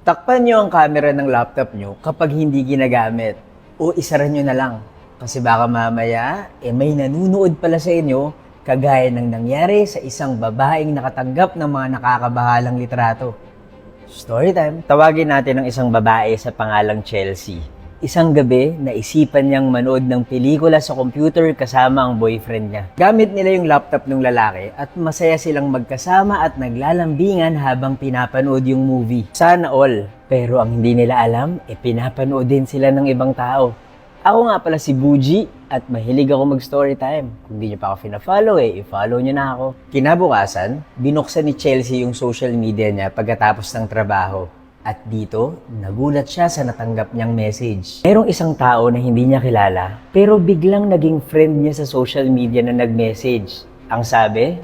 Takpan nyo ang camera ng laptop nyo kapag hindi ginagamit o isara nyo na lang. Kasi baka mamaya, may nanunood pala sa inyo kagaya ng nangyari sa isang babaeng nakatanggap ng mga nakakabahalang litrato. Storytime. Tawagin natin ang isang babae sa pangalang Chelsea. Isang gabi, naisipan niyang manood ng pelikula sa computer kasama ang boyfriend niya. Gamit nila yung laptop ng lalaki at masaya silang magkasama at naglalambingan habang pinapanood yung movie. Sana all. Pero ang hindi nila alam, pinapanood din sila ng ibang tao. Ako nga pala si Buji at mahilig ako mag-storytime. Kung di nyo pa ako fina-follow i-follow nyo na ako. Kinabukasan, binuksan ni Chelsea yung social media niya pagkatapos ng trabaho. At dito, nagulat siya sa natanggap niyang message. Merong isang tao na hindi niya kilala, pero biglang naging friend niya sa social media na nag-message. Ang sabi,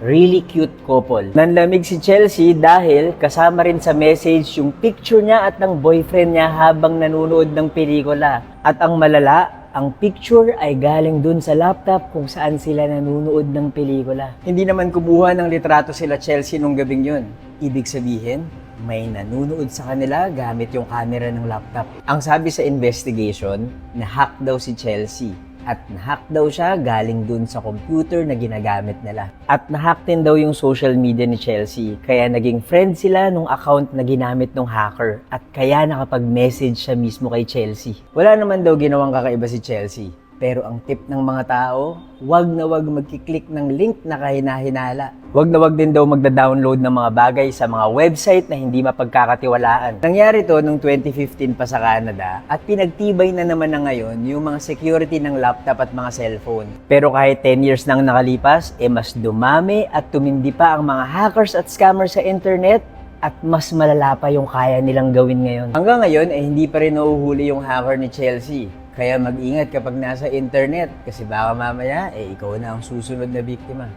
really cute couple. Nanlamig si Chelsea dahil kasama rin sa message yung picture niya at ng boyfriend niya habang nanonood ng pelikula. At ang malala, ang picture ay galing dun sa laptop kung saan sila nanonood ng pelikula. Hindi naman kumuha ng litrato sila Chelsea nung gabing yun. Ibig sabihin, may nanunood sa kanila gamit yung camera ng laptop. Ang sabi sa investigation, na-hack daw si Chelsea. At na-hack daw siya galing dun sa computer na ginagamit nila. At na-hack din daw yung social media ni Chelsea. Kaya naging friend sila nung account na ginamit ng hacker. At kaya nakapag-message siya mismo kay Chelsea. Wala naman daw ginawang kakaiba si Chelsea. Pero ang tip ng mga tao, wag na wag magkiklik ng link na kahina-hinala. Wag na wag din daw magda-download ng mga bagay sa mga website na hindi mapagkakatiwalaan. Nangyari to noong 2015 pa sa Canada at pinagtibay na naman na ngayon yung mga security ng laptop at mga cellphone. Pero kahit 10 years nang nakalipas, mas dumami at tumindi pa ang mga hackers at scammers sa internet at mas malala pa yung kaya nilang gawin ngayon. Hanggang ngayon, hindi pa rin nahuhuli yung hacker ni Chelsea. Kaya mag-ingat kapag nasa internet kasi baka mamaya, ikaw na ang susunod na biktima.